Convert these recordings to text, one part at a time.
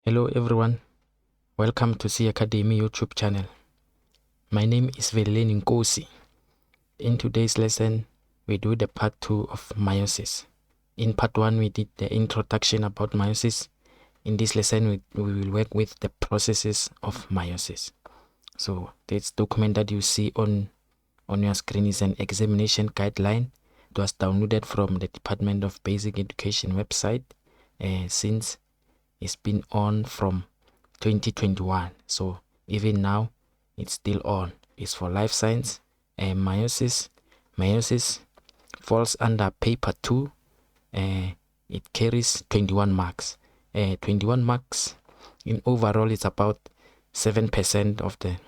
Hello everyone, welcome to C Academy YouTube channel. My name is Veleni Nkosi. In today's lesson, we do the part 2 of meiosis. In part 1, we did the introduction about meiosis. In this lesson, we will work with the processes of meiosis. So this document that you see on your screen is an examination guideline. It was downloaded from the Department of Basic Education website since it's been on from 2021. So even now, it's still on. It's for life science and meiosis. Meiosis falls under paper 2. It carries 21 marks. 21 marks in overall, it's about 7% of the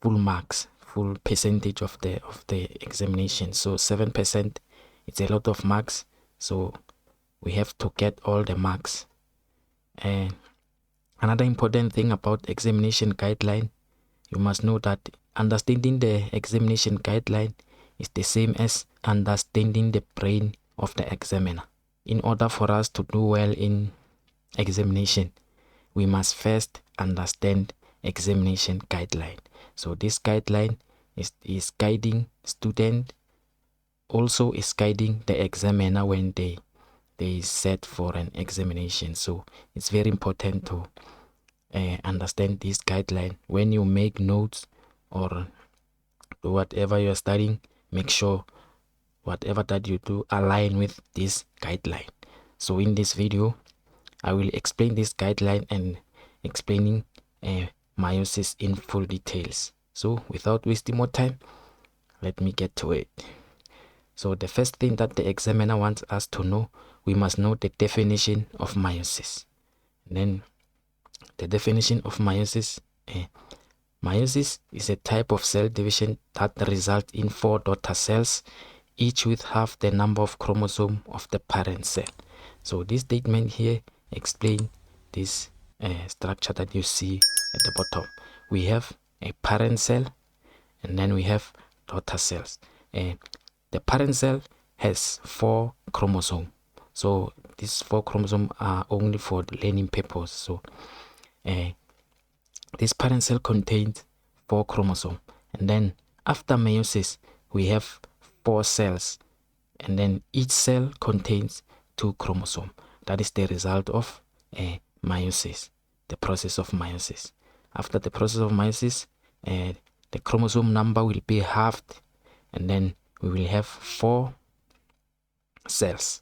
full marks, full percentage of the examination. So 7%, it's a lot of marks. So we have to get all the marks. And another important thing about examination guideline, you must know that understanding the examination guideline is the same as understanding the brain of the examiner. In order for us to do well in examination, we must first understand examination guideline. So this guideline is guiding student, also is guiding the examiner when they set for an examination. So it's very important to understand this guideline. When you make notes or do whatever you're studying, make sure whatever that you do align with this guideline. So in this video, I will explain this guideline and explaining meiosis in full details. So without wasting more time, let me get to it. So the first thing that the examiner wants us to know, we must know the definition of meiosis. And then the definition of meiosis. Meiosis is a type of cell division that results in 4 daughter cells, each with half the number of chromosomes of the parent cell. So this statement here explains this structure that you see at the bottom. We have a parent cell and then we have daughter cells. The parent cell has 4 chromosomes. So these 4 chromosomes are only for learning purpose. So this parent cell contains 4 chromosomes. And then after meiosis, we have 4 cells. And then each cell contains 2 chromosomes. That is the result of meiosis, the process of meiosis. After the process of meiosis, the chromosome number will be halved. And then we will have 4 cells.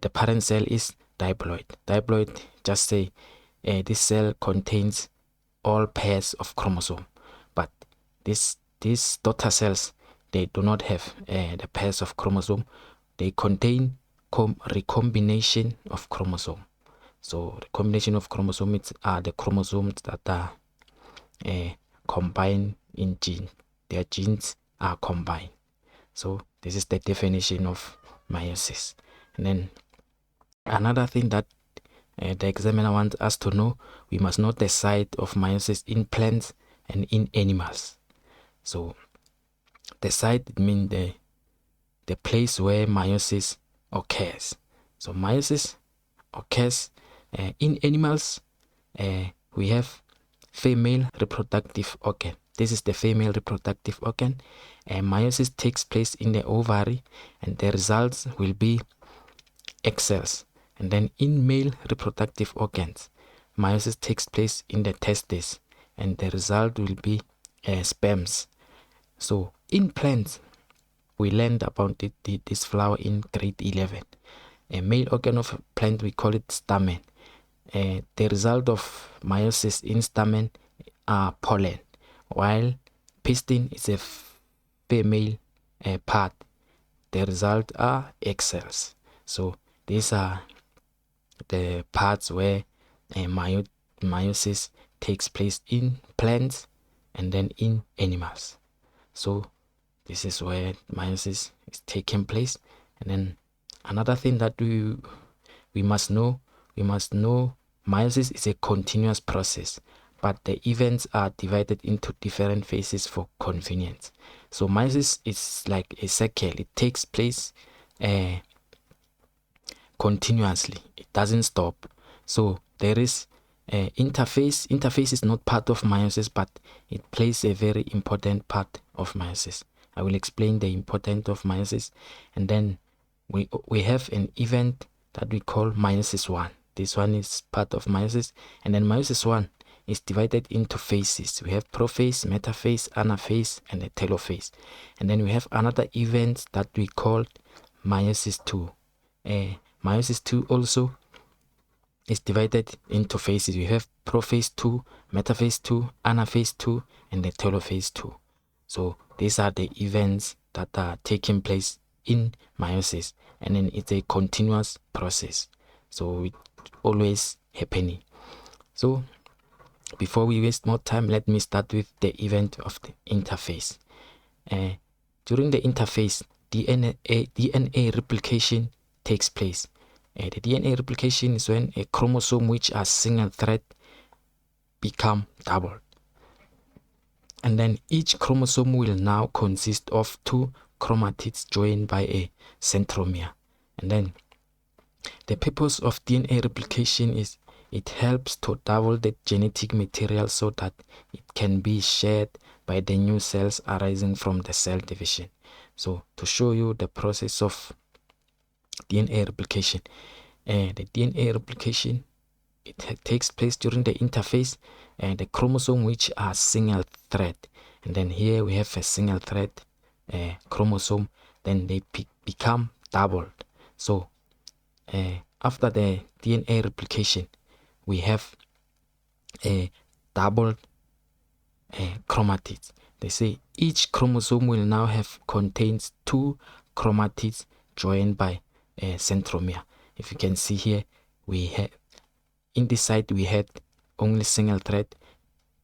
The parent cell is diploid. Diploid, just say this cell contains all pairs of chromosome, but these daughter cells, they do not have the pairs of chromosome. They contain recombination of chromosome. So the combination of chromosomes are the chromosomes that are combined in gene. Their genes are combined. So this is the definition of meiosis. And then another thing that the examiner wants us to know, we must know the site of meiosis in plants and in animals. So the site means the place where meiosis occurs. So meiosis occurs in animals. We have female reproductive organ. This is the female reproductive organ. Meiosis takes place in the ovary, and the results will be egg cells. And then in male reproductive organs, meiosis takes place in the testes, and the result will be sperms. So in plants, we learned about this flower in grade 11. A male organ of a plant, we call it stamen. The result of meiosis in stamen are pollen, while pistil is a female part. The result are egg cells. So these are the parts where meiosis takes place in plants and then in animals. So this is where meiosis is taking place. And then another thing that we must know meiosis is a continuous process, but the events are divided into different phases for convenience. So meiosis is like a cycle. It takes place continuously. It doesn't stop. So there is Interphase is not part of meiosis, but it plays a very important part of meiosis. I will explain the importance of meiosis, and then we have an event that we call meiosis 1. This one is part of meiosis, and then meiosis 1 is divided into phases. We have prophase, metaphase, anaphase, and a telophase. And then we have another event that we call meiosis 2. Meiosis 2 also is divided into phases. We have prophase 2, metaphase 2, anaphase 2, and the telophase 2. So these are the events that are taking place in meiosis, and then it's a continuous process. So it's always happening. So before we waste more time, let me start with the event of the interphase. During the interphase, DNA replication takes place. The DNA replication is when a chromosome which are single thread become doubled. And then each chromosome will now consist of 2 chromatids joined by a centromere. And then the purpose of DNA replication is it helps to double the genetic material so that it can be shared by the new cells arising from the cell division. So to show you the process of DNA replication, the DNA replication, it takes place during the interphase, and the chromosome which are single thread, and then here we have a single thread chromosome, then they become doubled. So after the DNA replication, we have a doubled chromatids. They say each chromosome will now contains 2 chromatids joined by a centromere. If you can see here, we have in this side we had only single thread,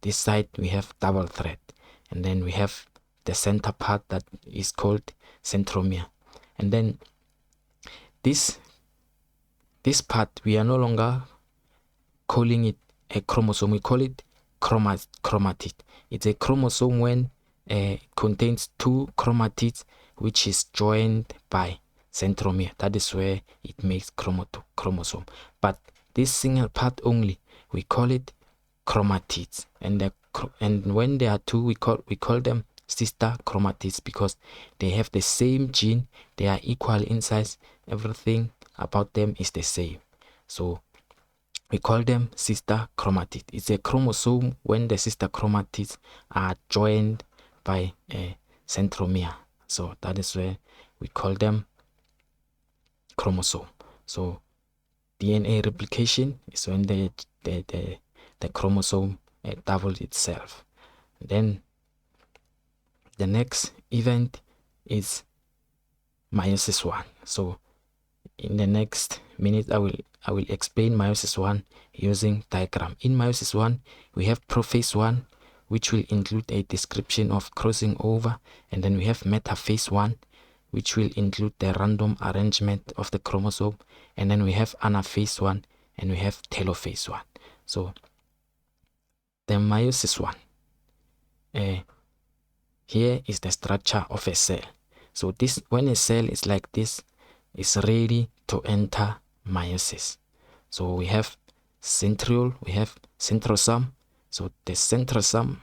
this side we have double thread, and then we have the center part that is called centromere. And then this part, we are no longer calling it a chromosome, we call it chromatid. It's a chromosome when contains 2 chromatids which is joined by centromere. That is where it makes chromosome. But this single part only, we call it chromatids, and when there are 2, we call them sister chromatids, because they have the same gene, they are equal in size, everything about them is the same. So we call them sister chromatid. It's a chromosome when the sister chromatids are joined by a centromere. So that is where we call them chromosome. So DNA replication is when the chromosome doubles itself. Then the next event is meiosis 1. So in the next minute I will explain meiosis 1 using diagram. In meiosis 1 we have prophase 1, which will include a description of crossing over, and then we have metaphase 1, which will include the random arrangement of the chromosome, and then we have anaphase 1, and we have telophase 1. So the meiosis 1, here is the structure of a cell. So this, when a cell is like this, is ready to enter meiosis. So we have centriole, we have centrosome. So the centrosome,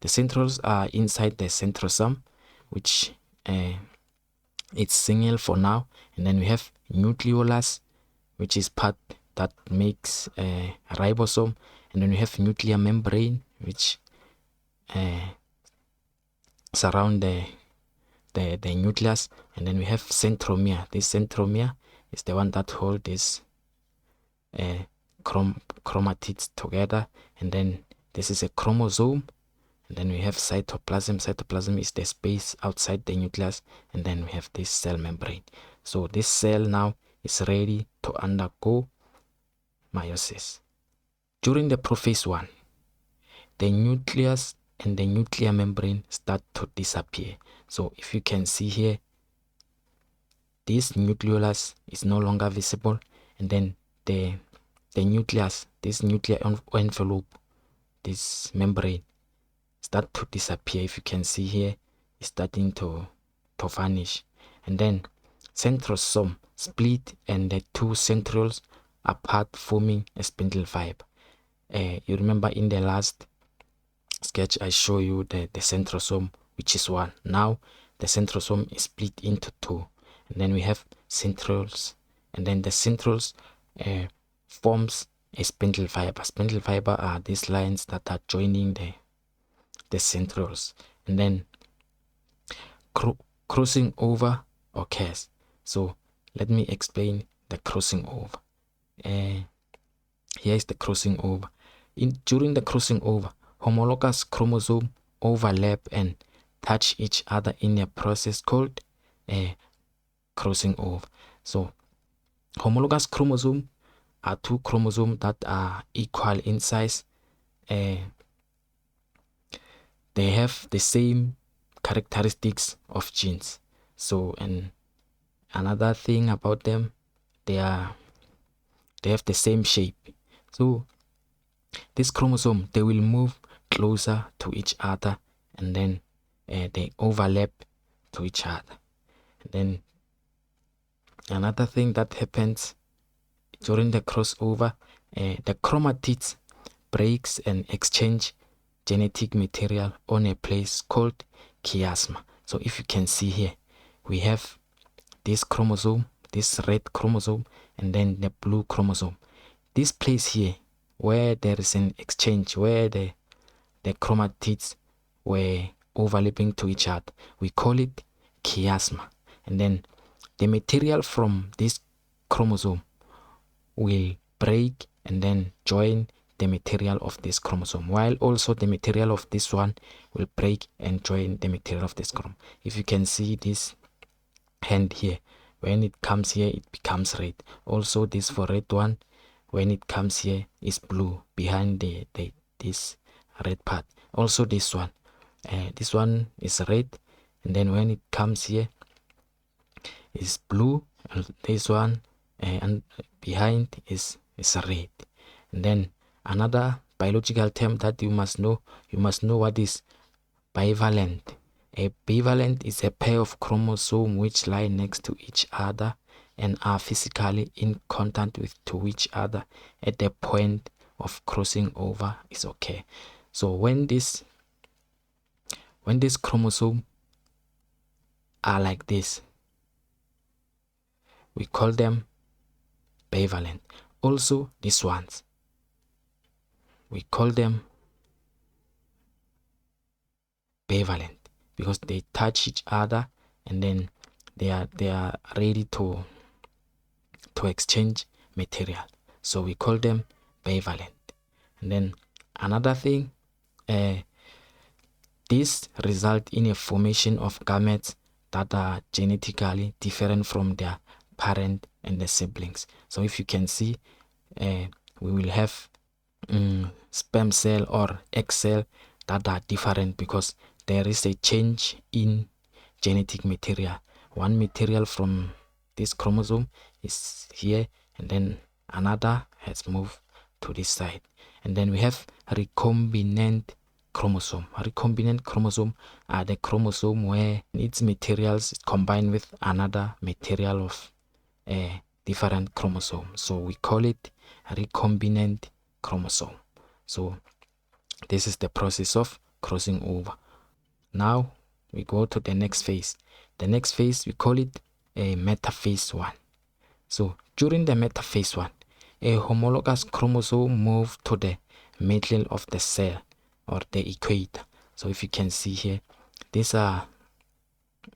the centrioles are inside the centrosome, which it's single for now, and then we have nucleolus, which is part that makes a ribosome, and then we have nuclear membrane, which surround the nucleus, and then we have centromere. This centromere is the one that holds this chromatids together, and then this is a chromosome, and then we have cytoplasm. Cytoplasm is the space outside the nucleus, and then we have this cell membrane. So this cell now is ready to undergo meiosis. During the prophase 1, the nucleus and the nuclear membrane start to disappear. So if you can see here, this nucleolus is no longer visible, and then the nucleus, this nuclear envelope, this membrane, start to disappear. If you can see here, it's starting to vanish, and then centrosome split and the 2 centrioles apart, forming a spindle fiber. You remember in the last sketch I show you the centrosome, which is 1. Now the centrosome is split into 2, and then we have centrioles, and then the centrioles forms a spindle fiber. Spindle fiber are these lines that are joining the centrioles, and then crossing over occurs. So let me explain the crossing over. Here is the crossing over. During the crossing over, homologous chromosomes overlap and touch each other in a process called crossing over. So homologous chromosomes are 2 chromosomes that are equal in size. They have the same characteristics of genes. So, and another thing about them, they have the same shape. So this chromosome, they will move closer to each other, and then they overlap to each other. And then another thing that happens during the crossover, the chromatids breaks and exchange genetic material on a place called chiasma. So if you can see here, we have this chromosome, this red chromosome, and then the blue chromosome. This place here, where there is an exchange, where the chromatids were overlapping to each other, we call it chiasma. And then the material from this chromosome will break and then join the material of this chromosome, while also the material of this one will break and join the material of this chromosome. If you can see this hand here, when it comes here it becomes red. Also this for red one, when it comes here is blue behind this red part. Also this one is red, and then when it comes here is blue, and this one and behind is red. And then another biological term that you must know what is bivalent. A bivalent is a pair of chromosomes which lie next to each other and are physically in contact to each other at the point of crossing over is okay. So when these chromosomes are like this, we call them bivalent. Also these ones, we call them bivalent because they touch each other, and then they are ready to exchange material. So we call them bivalent. And then another thing, this result in a formation of gametes that are genetically different from their parent and the siblings. So if you can see, we will have sperm cell or egg cell that are different because there is a change in genetic material. One material from this chromosome is here, and then another has moved to this side. And then we have recombinant chromosome. Recombinant chromosome are the chromosome where its materials combine with another material of a different chromosome. So we call it recombinant chromosome. So this is the process of crossing over. Now we go to the next phase. The next phase, we call it a metaphase 1. So during the metaphase 1, a homologous chromosome moves to the middle of the cell or the equator. So if you can see here, these are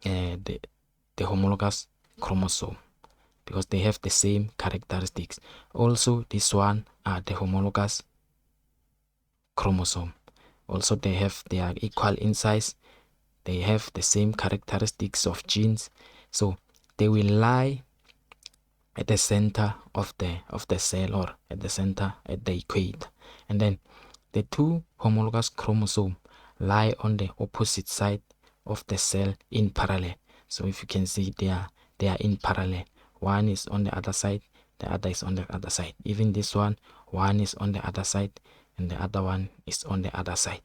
the homologous chromosome because they have the same characteristics. Also this one are the homologous chromosome. Also they are equal in size. They have the same characteristics of genes. So they will lie at the center of the cell, or at the center at the equator. And then the 2 homologous chromosomes lie on the opposite side of the cell in parallel. So if you can see, they are in parallel. One is on the other side, the other is on the other side. Even this one is on the other side and the other one is on the other side.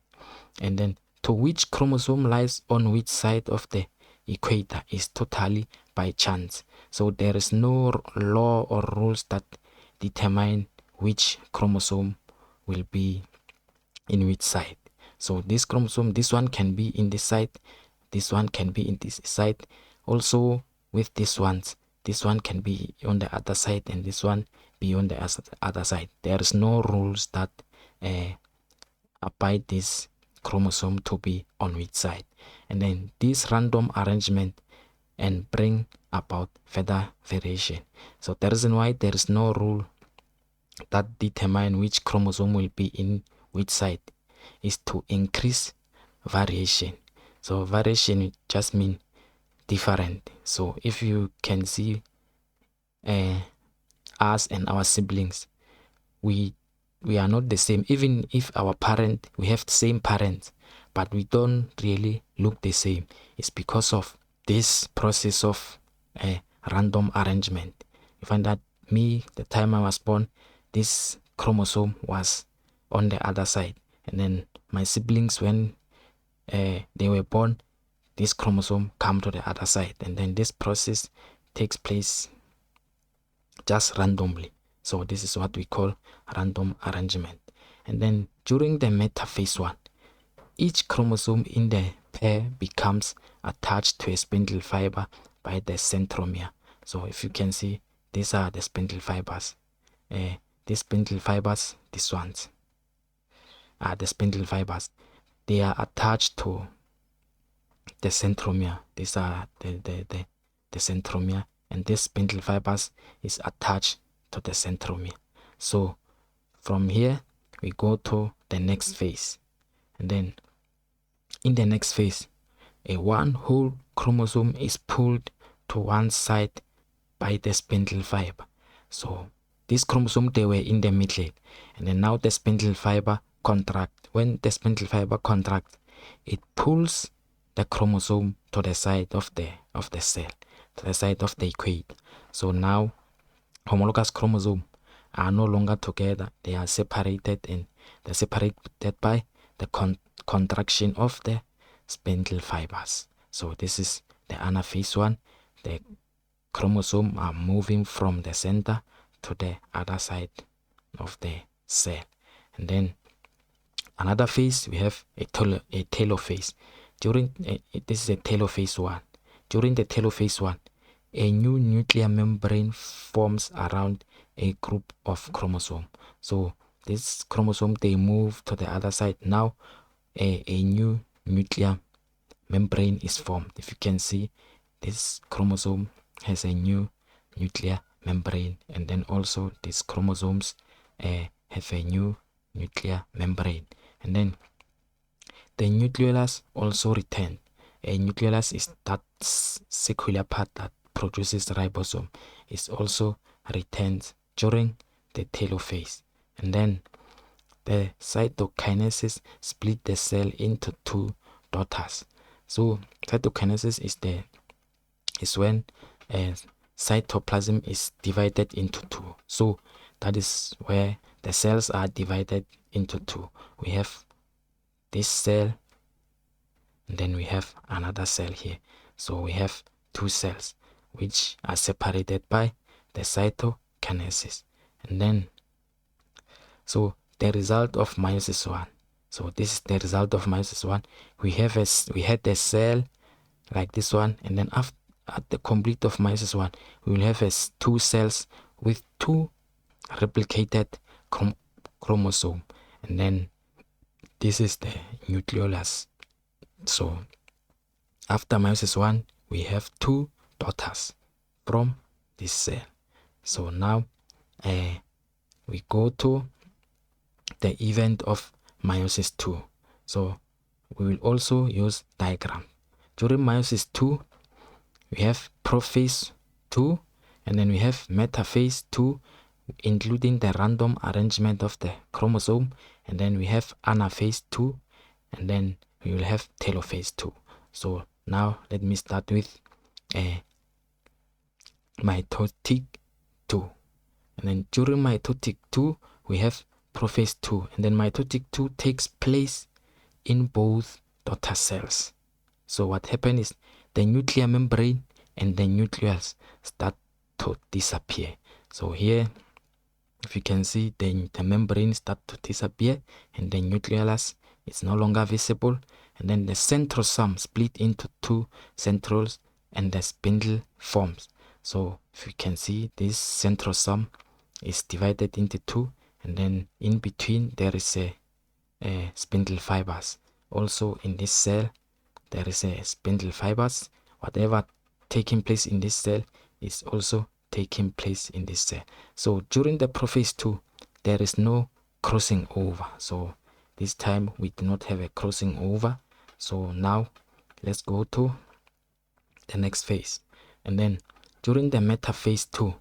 And then to which chromosome lies on which side of the equator is totally by chance. So there is no law or rules that determine which chromosome will be in which side. So this chromosome, this one can be in this side, this one can be in this side. Also with these ones, this one can be on the other side and this one be on the other side. There is no rules that abide this chromosome to be on which side. And then this random arrangement and bring about further variation. So the reason why there is no rule that determine which chromosome will be in which side is to increase variation. So variation just means different. So if you can see us and our siblings, we are not the same. Even if our parent, we have the same parents, but we don't really look the same. It's because of this process of random arrangement. You find that me, the time I was born, this chromosome was on the other side, and then my siblings, when they were born, this chromosome come to the other side, and then this process takes place just randomly. So this is what we call random arrangement. And then during the metaphase one, each chromosome in the pair becomes attached to a spindle fiber by the centromere. So if you can see, these are the spindle fibers. These spindle fibers, these ones are the spindle fibers. They are attached to the centromere. These are the centromere, and this spindle fibers is attached to the centromere. So from here we go to the next phase, and then in the next phase, one whole chromosome is pulled to one side by the spindle fiber. So this chromosome, they were in the middle, and then now the spindle fiber contract. When the spindle fiber contracts, it pulls the chromosome to the side of the cell, to the side of the equator. So now homologous chromosomes are no longer together. They are separated, and they're separated by the contraction of the spindle fibers. So this is the anaphase one. The chromosomes are moving from the center to the other side of the cell. And then another phase, we have a telophase. During this is a telophase one. During the telophase one, a new nuclear membrane forms around a group of chromosomes. So this chromosome, they move to the other side. Now a new nuclear membrane is formed. If you can see, this chromosome has a new nuclear membrane, and then also these chromosomes have a new nuclear membrane. And then the nucleolus also return. A nucleolus is that circular part that produces ribosome. It's also retained during the telophase. And then the cytokinesis split the cell into two daughters. So cytokinesis is when cytoplasm is divided into two. So that is where the cells are divided into two. We have this cell, and then we have another cell here. So we have two cells which are separated by the cytokinesis. And then so the result of meiosis 1. So this is the result of meiosis 1. We had a cell like this one, and then at the complete of meiosis 1, we will have two cells with two replicated chromosome, and then this is the nucleolus. So after meiosis 1, we have two daughters from this cell. So now we go to the event of meiosis 2. So we will also use diagram. During meiosis 2, we have prophase 2, and then we have metaphase 2, including the random arrangement of the chromosome, and then we have anaphase 2, and then we will have telophase 2. So now let me start with mitotic 2. And then during mitotic 2, we have prophase 2, and then mitotic 2 takes place in both daughter cells. So what happens is the nuclear membrane and the nucleus start to disappear. So here if you can see, then the membrane start to disappear and the nucleolus is no longer visible, and then the centrosome split into two centroles and the spindle forms. So if you can see, this centrosome is divided into two, and then in between there is a spindle fibers. Also in this cell there is a spindle fibers. Whatever taking place in this cell is also taking place in this cell. So during the prophase 2 there is no crossing over. So this time we do not have a crossing over. So now let's go to the next phase. And then during the metaphase 2,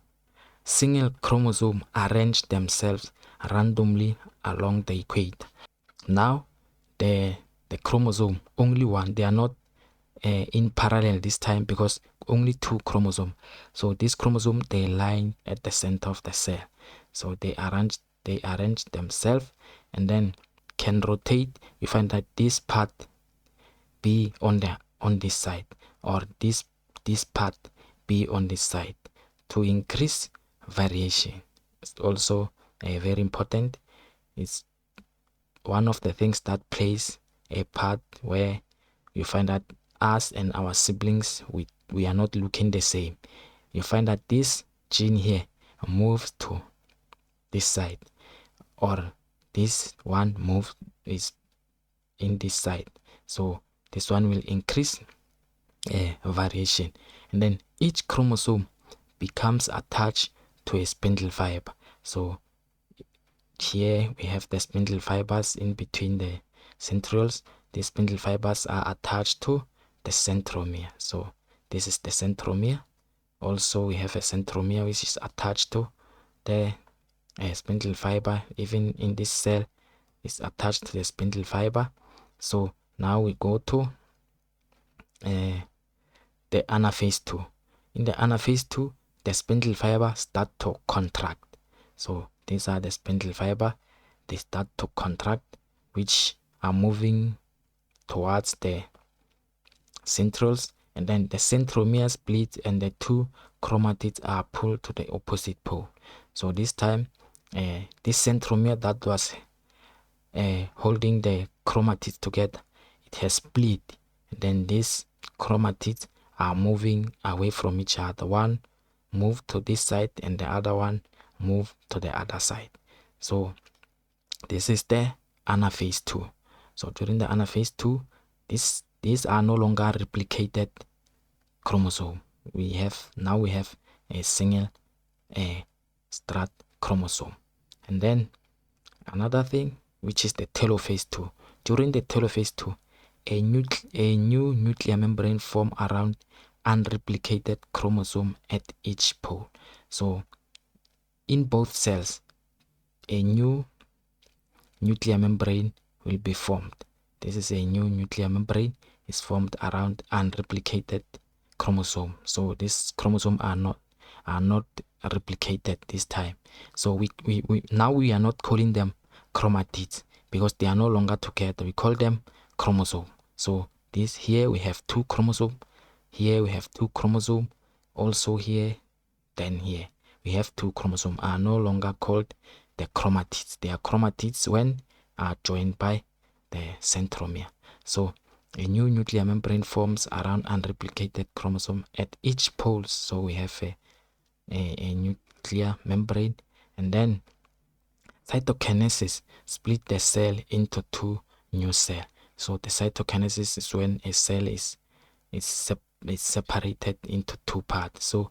single chromosomes arrange themselves randomly along the equator. Now the chromosome, only one, they are not in parallel this time because only two chromosomes. So this chromosome, they lie at the center of the cell. So they arrange themselves and then can rotate. You find that this part be on this side, or this part be on this side, to increase variation. It's also very important. It's one of the things that plays a part where you find that us and our siblings, we are not looking the same. You find that this gene here moves to this side, or this one moves is in this side. So this one will increase variation, and then each chromosome becomes attached to a spindle fiber. So here we have the spindle fibers in between the centrioles. The spindle fibers are attached to the centromere. So this is the centromere. Also we have a centromere which is attached to the spindle fiber. Even in this cell is attached to the spindle fiber. So now we go to the anaphase 2. In the anaphase 2, the spindle fiber start to contract. So these are the spindle fiber. They start to contract, which are moving towards the centroles, and then the centromere split and the two chromatids are pulled to the opposite pole. So this time this centromere that was holding the chromatids together, it has split, and then these chromatids are moving away from each other. One move to this side and the other one move to the other side. So this is the anaphase 2. So during the anaphase 2, these are no longer replicated chromosome. We have a single strand chromosome. And then another thing, which is the telophase 2. During the telophase 2, a new nuclear membrane form around unreplicated chromosome at each pole. So in both cells, a new nuclear membrane will be formed. This is a new nuclear membrane is formed around unreplicated chromosome. So these chromosomes are not replicated this time. So we now we are not calling them chromatids because they are no longer together. We call them chromosome. So this here we have two chromosomes, here we have two chromosomes, also here, then here we have two chromosomes, are no longer called the chromatids. They are chromatids when are joined by the centromere. So a new nuclear membrane forms around unreplicated chromosome at each pole. So we have a nuclear membrane, and then cytokinesis split the cell into two new cells. So the cytokinesis is when a cell is separated into two parts. So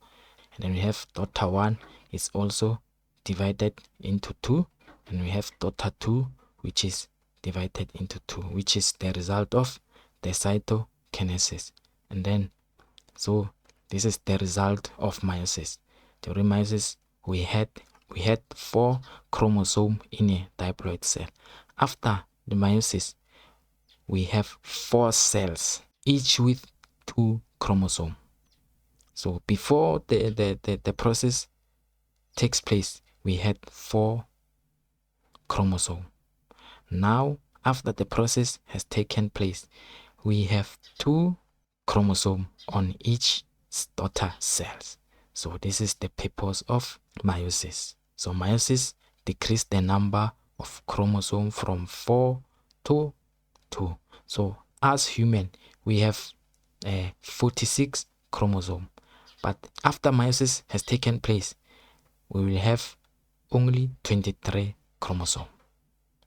and then we have daughter 1 is also divided into two, and we have daughter 2 which is divided into two, which is the result of the cytokinesis. And then so this is the result of meiosis. During meiosis we had 4 chromosomes in a diploid cell. After the meiosis we have 4 cells, each with 2 chromosomes. So before the process takes place, we had 4 chromosomes. Now, after the process has taken place, we have 2 chromosomes on each daughter cells. So this is the purpose of meiosis. So meiosis decrease the number of chromosomes from 4 to 2. So as human, we have 46 chromosomes, but after meiosis has taken place, we will have only 23 chromosomes.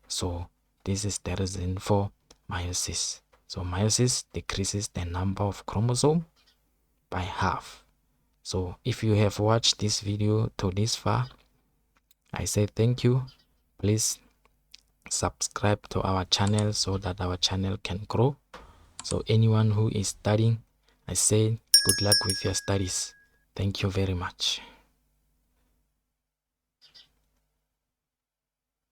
So this is the reason for meiosis. So meiosis decreases the number of chromosomes by half. So if you have watched this video to this far, I say thank you. Please subscribe to our channel so that our channel can grow. So anyone who is studying, I say good luck with your studies. Thank you very much.